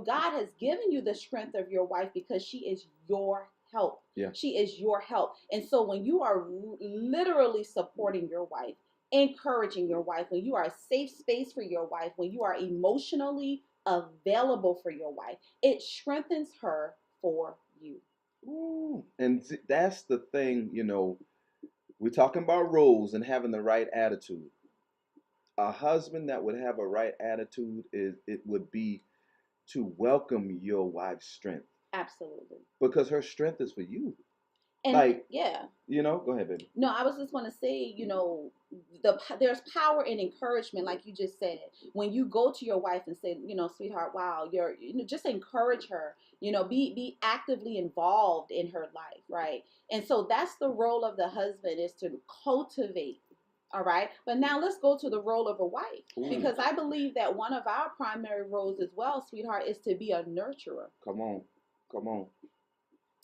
D: God has given you the strength of your wife because she is your help.
C: Yeah.
D: She is your help. And so when you are literally supporting your wife, encouraging your wife, when you are a safe space for your wife, when you are emotionally available for your wife, it strengthens her for you.
C: Ooh. And that's the thing, we're talking about roles and having the right attitude. A husband that would have a right attitude would be to welcome your wife's strength.
D: Absolutely.
C: Because her strength is for you.
D: And
C: go ahead, baby.
D: No, I was just going to say, there's power in encouragement, like you just said. When you go to your wife and say, sweetheart, wow, just encourage her, be actively involved in her life, right? And so that's the role of the husband, is to cultivate. All right. But now let's go to the role of a wife. Ooh. Because I believe that one of our primary roles as well, sweetheart, is to be a nurturer.
C: Come on.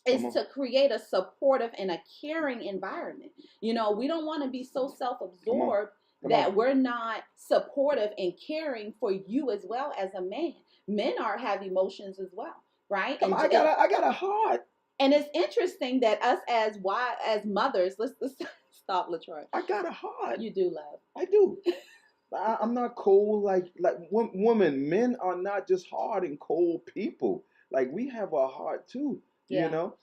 D: Is to create a supportive and a caring environment. We don't want to be so self-absorbed that we're not supportive and caring for you as well as a man. Men have emotions as well, right?
C: I got a heart.
D: And it's interesting that us as mothers, let's stop, Letroy.
C: I got a heart.
D: You do, love.
C: I do. I'm not cold like women. Men are not just hard and cold people. Like we have a heart too,
D: Yeah.
C: you know.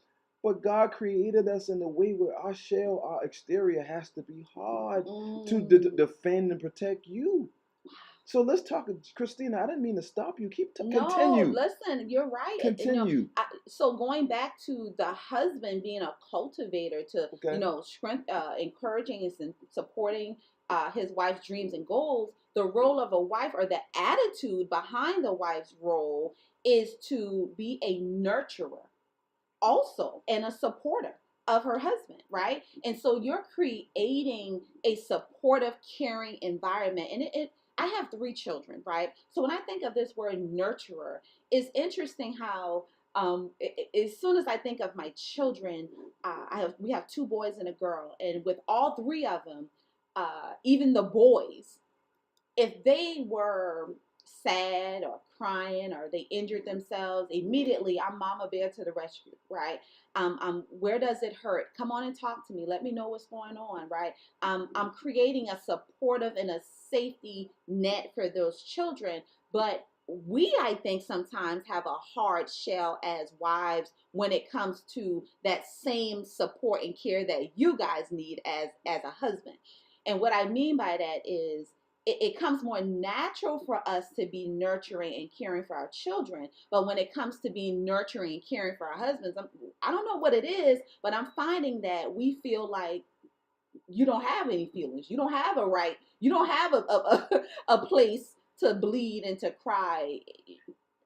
C: But God created us in a way where our shell, our exterior, has to be hard to defend and protect you. So let's talk, Christina. I didn't mean to stop you. Continue.
D: No, listen, you're right.
C: Continue.
D: So going back to the husband being a cultivator to, encouraging and supporting his wife's dreams and goals, the role of a wife or the attitude behind the wife's role is to be a nurturer also and a supporter of her husband, right? And so you're creating a supportive, caring environment. And I have 3 children, right? So when I think of this word nurturer, it's interesting how as soon as I think of my children, we have 2 boys and a girl, and with all 3 of them, even the boys, if they were sad or crying or they injured themselves, immediately I'm mama bear to the rescue, right? Where does it hurt? Come on and talk to me. Let me know what's going on, right? I'm creating a supportive and a safety net for those children. But we, I think, sometimes have a hard shell as wives when it comes to that same support and care that you guys need as a husband. And what I mean by that is it comes more natural for us to be nurturing and caring for our children. But when it comes to being nurturing and caring for our husbands, I don't know what it is, but I'm finding that we feel like you don't have any feelings. You don't have a right. You don't have a place to bleed and to cry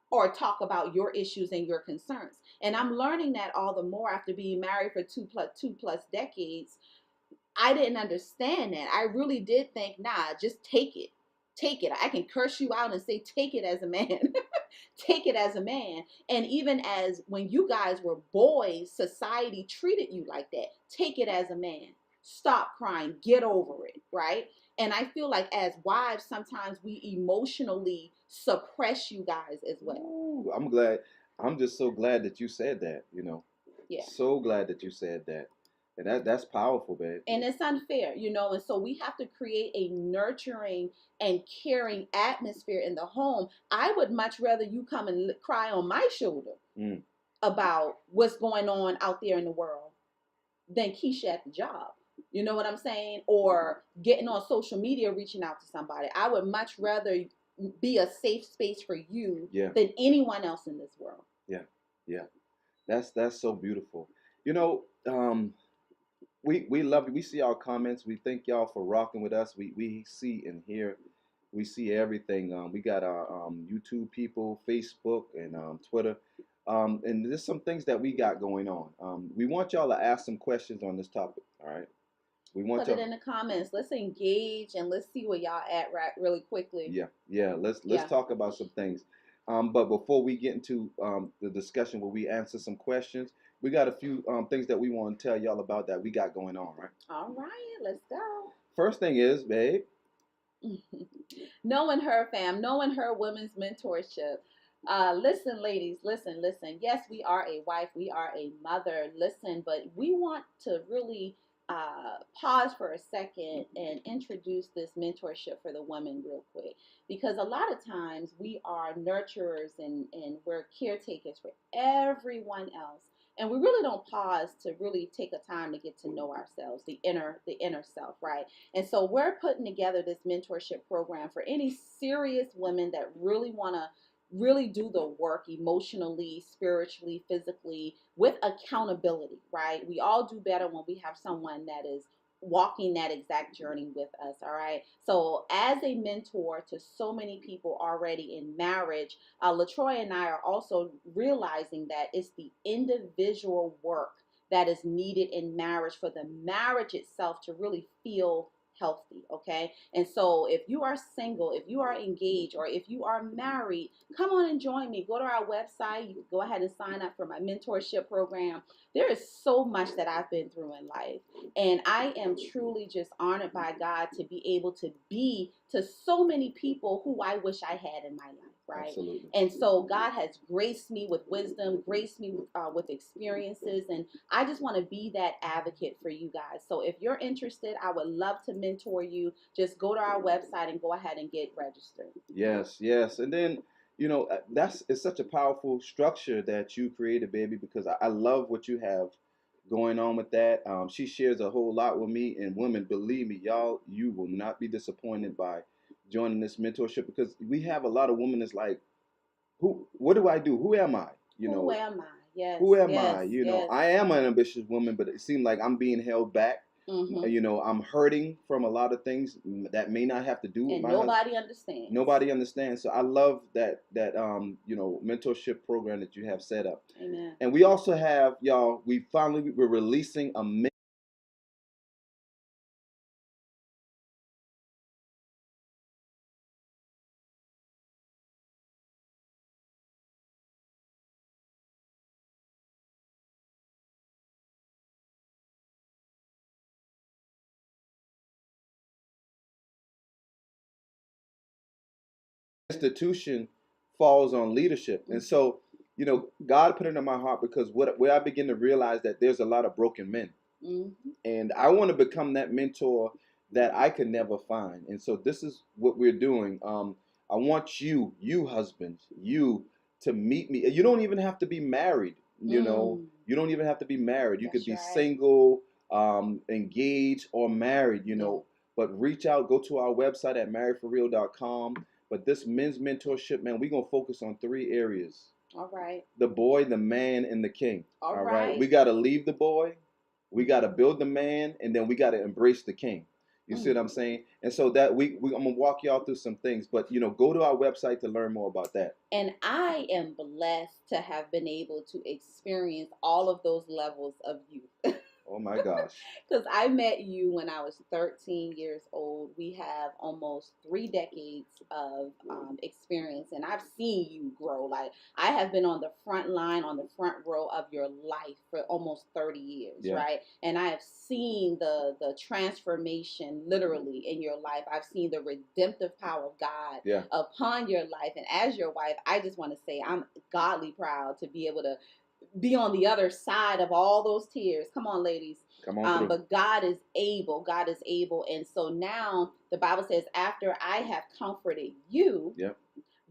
D: or talk about your issues and your concerns. And I'm learning that all the more after being married for two plus decades. I didn't understand that. I really did think, nah, just take it. Take it. I can curse you out and say, take it as a man. Take it as a man. And even as when you guys were boys, society treated you like that. Take it as a man. Stop crying. Get over it, right? And I feel like as wives, sometimes we emotionally suppress you guys as well.
C: Ooh, I'm glad. I'm just so glad that you said that,
D: Yeah.
C: So glad that you said that. And that's powerful, babe.
D: And it's unfair, and so we have to create a nurturing and caring atmosphere in the home. I would much rather you come and cry on my shoulder about what's going on out there in the world than Keisha at the job. You know what I'm saying? Or getting on social media, reaching out to somebody. I would much rather be a safe space for you than anyone else in this world.
C: Yeah. That's so beautiful. We love you. We see our comments. We thank y'all for rocking with us. We see and hear. We see everything. We got our YouTube people, Facebook, and Twitter. And there's some things that we got going on. We want y'all to ask some questions on this topic. All right. We want
D: Put it in the comments. Let's engage and let's see where y'all at really quickly.
C: Yeah. Let's talk about some things. But before we get into the discussion where we answer some questions, we got a few things that we want to tell y'all about that we got going on, right?
D: All right, let's go.
C: First thing is, babe.
D: Knowing her, fam. Knowing her women's mentorship. Listen, ladies, listen. Yes, we are a wife. We are a mother. Listen, but we want to really pause for a second and introduce this mentorship for the women real quick, because a lot of times we are nurturers and we're caretakers for everyone else, and we really don't pause to really take a time to get to know ourselves, the inner self, right? And so we're putting together this mentorship program for any serious women that really want to really do the work emotionally, spiritually, physically, with accountability, right? We all do better when we have someone that is walking that exact journey with us, all right? So as a mentor to so many people already in marriage, Letroy and I are also realizing that it's the individual work that is needed in marriage for the marriage itself to really feel healthy, okay? And so if you are single, if you are engaged, or if you are married, come on and join me. Go to our website. You can go ahead and sign up for my mentorship program. There is so much that I've been through in life, and I am truly just honored by God to be able to be to so many people who I wish I had in my life. right?
C: Absolutely.
D: And so God has graced me with wisdom, graced me with experiences, and I just want to be that advocate for you guys. So if you're interested, I would love to mentor you. Just go to our website and go ahead and get registered.
C: Yes, yes. And then, it's such a powerful structure that you created, baby, because I love what you have going on with that. She shares a whole lot with me, and women, believe me, y'all, you will not be disappointed by joining this mentorship, because we have a lot of women that's like, what do I do? Who am I?
D: Who am I? Yes.
C: Who am
D: yes,
C: I?
D: Yes.
C: I am an ambitious woman, but it seems like I'm being held back. I'm hurting from a lot of things that may not have to do with
D: and
C: my
D: nobody understands.
C: Nobody understands. So I love that mentorship program that you have set up.
D: Amen.
C: And we also have, y'all, we're releasing a institution falls on leadership. And so, God put it in my heart, because where I begin to realize that there's a lot of broken men. And I want to become that mentor that I could never find. And so this is what we're doing. I want you husbands, you to meet me. You don't even have to be married. You don't even have to be married. You could be single, engaged, or married, but reach out, go to our website at marriedforreal.com. But this men's mentorship, man, we're going to focus on 3 areas.
D: All right.
C: The boy, the man, and the king.
D: All right.
C: We got to leave the boy. We got to build the man, and then we got to embrace the king. You see what I'm saying? And so that I'm going to walk y'all through some things, but go to our website to learn more about that.
D: And I am blessed to have been able to experience all of those levels of youth.
C: Oh my gosh.
D: Because I met you when I was 13 years old. We have almost 3 decades of experience, and I've seen you grow. Like, I have been on the front line, on the front row of your life for almost 30 years, right? And I have seen the transformation literally in your life. I've seen the redemptive power of God upon your life. And as your wife, I just want to say I'm godly proud to be able to be on the other side of all those tears. Come on, ladies.
C: Come on.
D: But God is able. God is able. And so now the Bible says, after I have comforted you,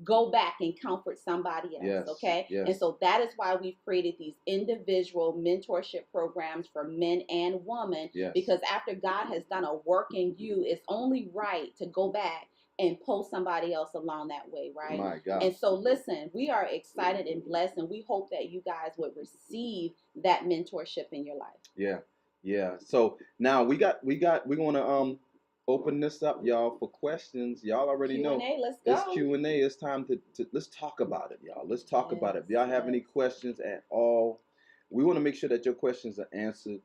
D: go back and comfort somebody else. Okay.
C: Yes.
D: And so that is why we've created these individual mentorship programs for men and women. Because after God has done a work in you, it's only right to go back and pull somebody else along that way, right?
C: My God.
D: And so listen, we are excited and blessed, and we hope that you guys would receive that mentorship in your life.
C: Yeah. So now we're gonna open this up, y'all, for questions. Y'all already
D: Q&A,
C: know.
D: let's go.
C: It's Q&A. It's time to let's talk about it, y'all. Let's talk about it. If y'all have any questions at all, we want to make sure that your questions are answered.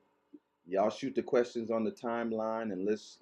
C: Y'all shoot the questions on the timeline, and let's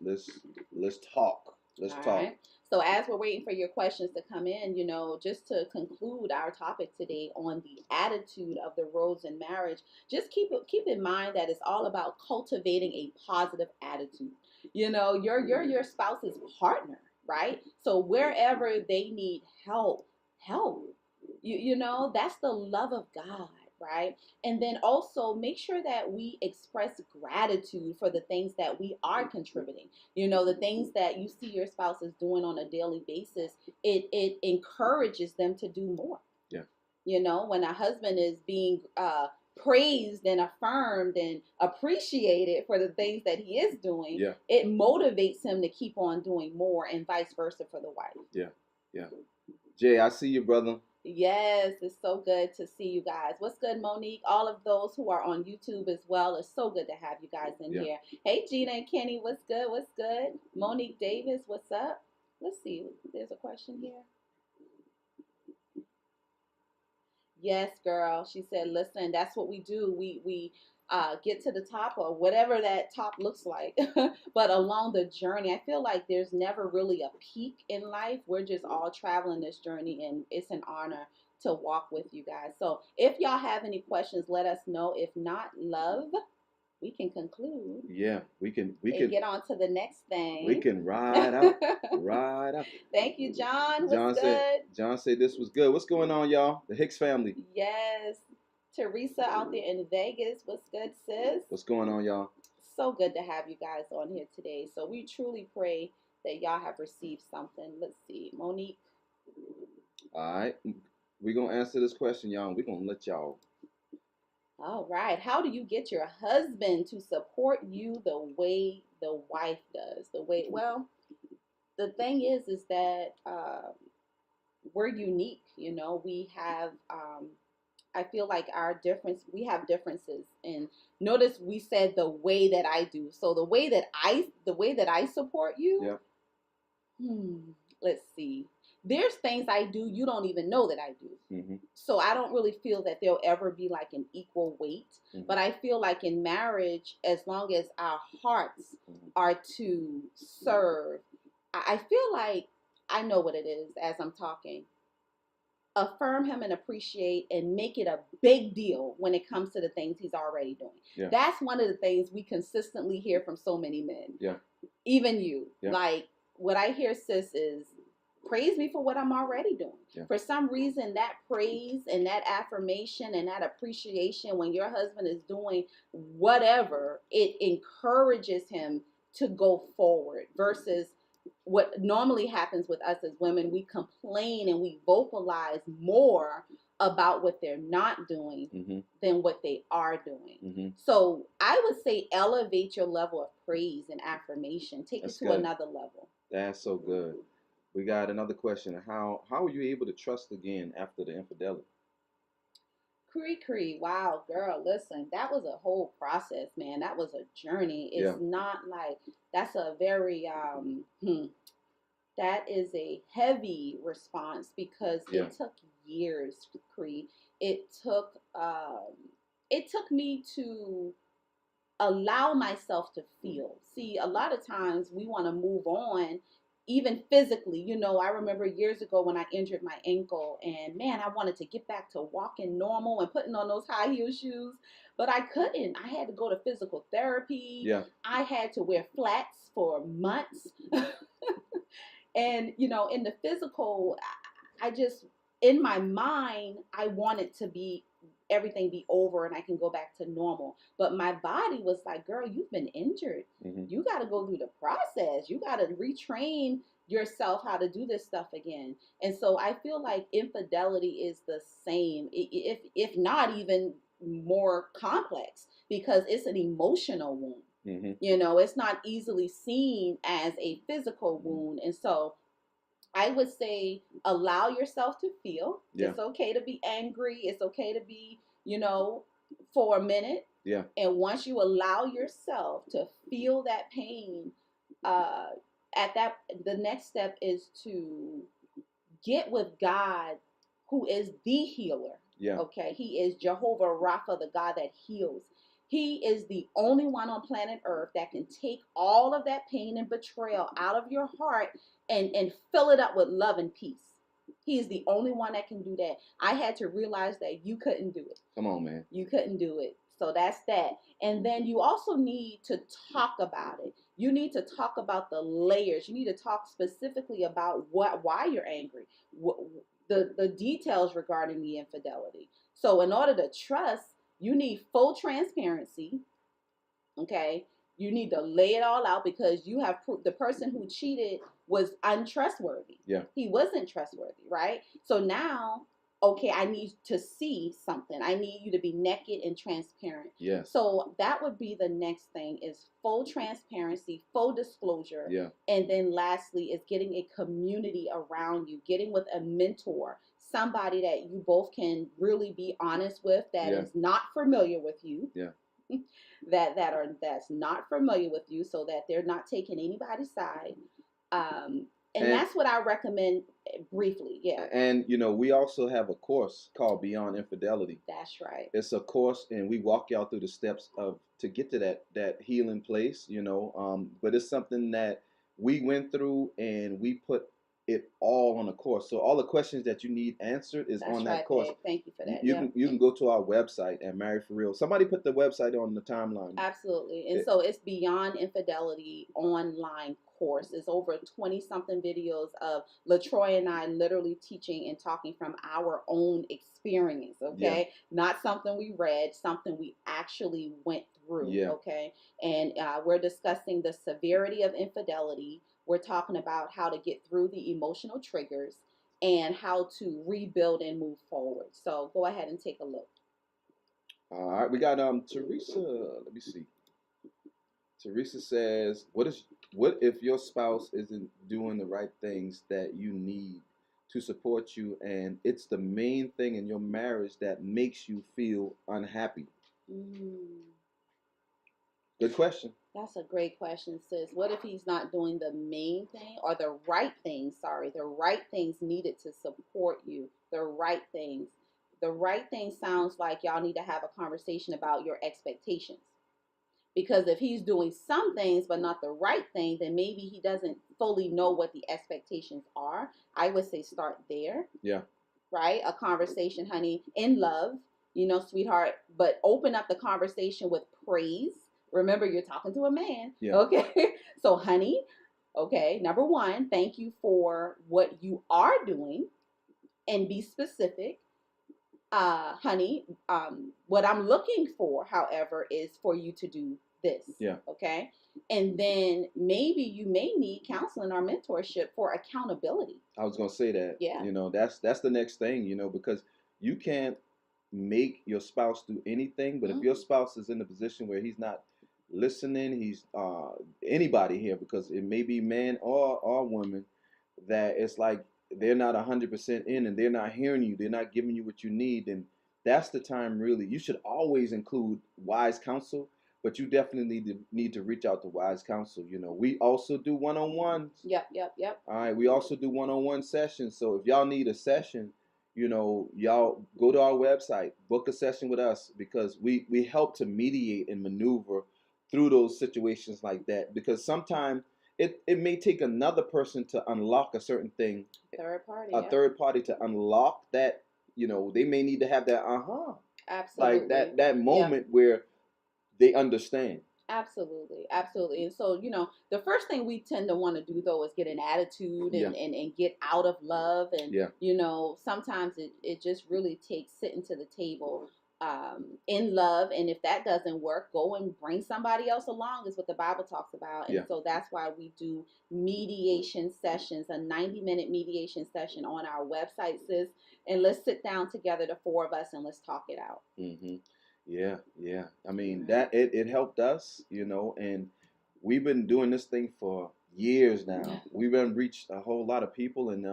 C: talk. Let's talk.
D: Right. So as we're waiting for your questions to come in, just to conclude our topic today on the attitude of the roles in marriage, just keep in mind that it's all about cultivating a positive attitude. Your spouse's partner, right? So wherever they need help. That's the love of God. Right. And then also make sure that we express gratitude for the things that we are contributing. The things that you see your spouse is doing on a daily basis, it encourages them to do more. When a husband is being praised and affirmed and appreciated for the things that he is doing, it motivates him to keep on doing more, and vice versa for the wife.
C: Jay, I see you, brother.
D: Yes, it's so good to see you guys. What's good, Monique? All of those who are on YouTube as well. It's so good to have you guys in here. Hey, Gina and Kenny, what's good? What's good? Monique Davis, what's up? Let's see. There's a question here. Yes, girl. She said, listen, that's what we do. We get to the top, or whatever that top looks like. But along the journey, I feel like there's never really a peak in life. We're just all traveling this journey, and it's an honor to walk with you guys. So if y'all have any questions, let us know. If not, love we can conclude.
C: Yeah, we can
D: get on to the next thing.
C: We can ride out. Ride out.
D: Thank you, John. What's good?
C: John said this was good. What's going on, y'all? The Hicks family.
D: Yes. Teresa out there in Vegas. What's good, sis?
C: What's going on, y'all?
D: So good to have you guys on here today. So we truly pray that y'all have received something. Let's see. Monique.
C: All right. We're going to answer this question, y'all. We're going to let y'all.
D: All right. How do you get your husband to support you the way the wife does? Well, the thing is that we're unique. You know, we have, I feel like we have differences. And notice we said the way that I do. So the way that I support you.
C: Yeah.
D: Let's see. There's things I do you don't even know that I do.
C: Mm-hmm.
D: So I don't really feel that there'll ever be like an equal weight. Mm-hmm. But I feel like in marriage, as long as our hearts are to serve, I feel like I know what it is as I'm talking. Affirm him and appreciate and make it a big deal when it comes to the things he's already doing. Yeah. That's one of the things we consistently hear from so many men.
C: Yeah.
D: Even you.
C: Yeah.
D: Like what I hear, sis, is praise me for what I'm already doing.
C: Yeah.
D: For some reason, that praise and that affirmation and that appreciation when your husband is doing whatever, it encourages him to go forward versus what normally happens with us as women. We complain and we vocalize more about what they're not doing mm-hmm. than what they are doing. Mm-hmm. So I would say elevate your level of praise and affirmation. Take That's it to good. Another level.
C: That's so good. We got another question. How were you able to trust again after the infidelity?
D: Cree. Wow, girl, listen, that was a whole process, man. That was a journey. It's not like, that's a very, that is a heavy response because it took years, Cree. It took me to allow myself to feel. See, a lot of times we want to move on, even physically. You know, I remember years ago when I injured my ankle and man, I wanted to get back to walking normal and putting on those high heel shoes, but I couldn't. I had to go to physical therapy.
C: Yeah.
D: I had to wear flats for months. And, you know, in the physical, I just, in my mind, I wanted to everything be over and I can go back to normal. But my body was like, girl, you've been injured. Mm-hmm. You got to go through the process. You got to retrain yourself how to do this stuff again. And so I feel like infidelity is the same, if not even more complex, because it's an emotional wound. Mm-hmm. You know, it's not easily seen as a physical wound. And so I would say allow yourself to feel. Yeah. It's okay to be angry. It's okay to be, you know, for a minute.
C: Yeah.
D: And once you allow yourself to feel that pain, the next step is to get with God, who is the healer.
C: Yeah.
D: Okay. He is Jehovah Rapha, the God that heals. He is the only one on planet Earth that can take all of that pain and betrayal out of your heart and fill it up with love and peace. He is the only one that can do that. I had to realize that you couldn't do it.
C: Come on, man.
D: You couldn't do it. So that's that. And then you also need to talk about it. You need to talk about the layers. You need to talk specifically about why you're angry, the details regarding the infidelity. So in order to trust, you need full transparency, okay? You need to lay it all out because you have proof the person who cheated was untrustworthy.
C: Yeah.
D: He wasn't trustworthy, right? So now, okay, I need to see something. I need you to be naked and transparent.
C: Yeah.
D: So that would be the next thing is full transparency, full disclosure.
C: Yeah.
D: And then lastly is getting a community around you, getting with a mentor, somebody that you both can really be honest with that is not familiar with you.
C: Yeah.
D: That's not familiar with you so that they're not taking anybody's side. And that's what I recommend briefly. Yeah.
C: And, you know, we also have a course called Beyond Infidelity.
D: That's right.
C: It's a course and we walk y'all through the steps to get to that healing place, you know, but it's something that we went through and we put it all on a course. So all the questions that you need answered is
D: That's
C: on
D: right,
C: that course.
D: babe. Thank you for that.
C: You can go to our website at Married for Real. Somebody put the website on the timeline.
D: Absolutely. And so it's Beyond Infidelity online course. It's over 20 something videos of Letroy and I literally teaching and talking from our own experience. Okay. Not something we read, something we actually went through. Okay. And we're discussing the severity of infidelity. We're talking about how to get through the emotional triggers and how to rebuild and move forward. So go ahead and take a look.
C: All right, we got Teresa. Let me see. Teresa says, "What if your spouse isn't doing the right things that you need to support you, and it's the main thing in your marriage that makes you feel unhappy?" Good question.
D: That's a great question, sis. What if he's not doing the main thing or the right things? Sorry, the right things needed to support you. The right things. The right thing sounds like y'all need to have a conversation about your expectations. Because if he's doing some things but not the right thing, then maybe he doesn't fully know what the expectations are. I would say start there.
C: Yeah.
D: Right? A conversation, honey, in love, sweetheart, but open up the conversation with praise. Remember, you're talking to a man.
C: Yeah.
D: Okay. So, honey, okay, number one, thank you for what you are doing, and be specific. Honey, what I'm looking for, however, is for you to do this.
C: Yeah.
D: Okay. And then maybe you may need counseling or mentorship for accountability.
C: I was going to say that.
D: Yeah.
C: That's the next thing, because you can't make your spouse do anything, but if your spouse is in a position where he's not listening, he's anybody here, because it may be man or woman, that it's like they're not 100% in and they're not hearing you, they're not giving you what you need, and that's the time really. You should always include wise counsel, but you definitely need to reach out to wise counsel. We also do one-on-ones.
D: Yep.
C: All right, we also do one-on-one sessions. So if y'all need a session, y'all go to our website, book a session with us, because we help to mediate and maneuver through those situations like that, because sometimes it may take another person to unlock a certain thing. Third party to unlock that, they may need to have that
D: absolutely,
C: like that moment where they understand.
D: Absolutely. And so, the first thing we tend to want to do though is get an attitude and get out of love. And, sometimes it just really takes sitting to the table in love. And if that doesn't work, go and bring somebody else along, is what the Bible talks about. And so that's why we do mediation sessions, a 90-minute mediation session on our website, sis. And let's sit down together, the four of us, and let's talk it out.
C: Yeah. I mean, that it helped us, and we've been doing this thing for years now.
D: Yeah.
C: We've been reached a whole lot of people, and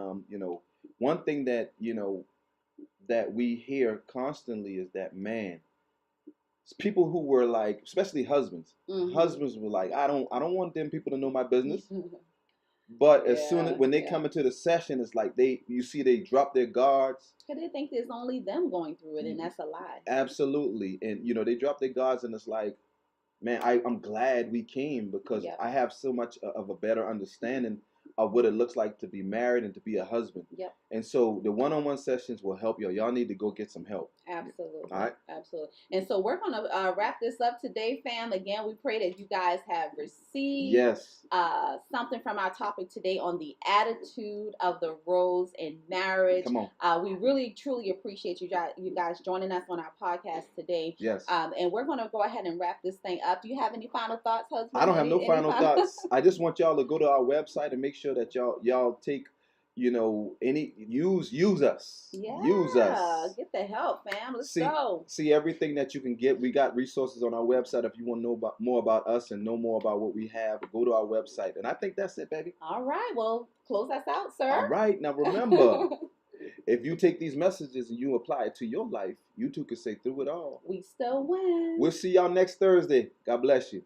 C: one thing that that we hear constantly is that, man, people who were like, especially husbands, husbands were like, I don't want them people to know my business. But as soon as when they come into the session, it's like you see they drop their guards.
D: Because they think there's only them going through it, and that's a lie.
C: Absolutely. And, they drop their guards, and it's like, man, I'm glad we came, because I have so much of a better understanding of what it looks like to be married and to be a husband. And so the one-on-one sessions will help y'all. Y'all need to go get some help.
D: Absolutely.
C: All right.
D: Absolutely. And so we're going to wrap this up today, fam. Again, we pray that you guys have received something from our topic today on the attitude of the rose in marriage.
C: Come on.
D: We really, truly appreciate you guys joining us on our podcast today.
C: Yes.
D: And we're going to go ahead and wrap this thing up. Do you have any final thoughts, husband?
C: I don't have no final thoughts. I just want y'all to go to our website and make sure that y'all take, use us.
D: Yeah.
C: Use us.
D: Get the help, fam. Let's go.
C: See everything that you can get. We got resources on our website. If you want to know more about us and know more about what we have, go to our website. And I think that's it, baby.
D: All right. Well, close us out, sir.
C: All right. Now remember, if you take these messages and you apply it to your life, you too can say through it all,
D: we still win.
C: We'll see y'all next Thursday. God bless you.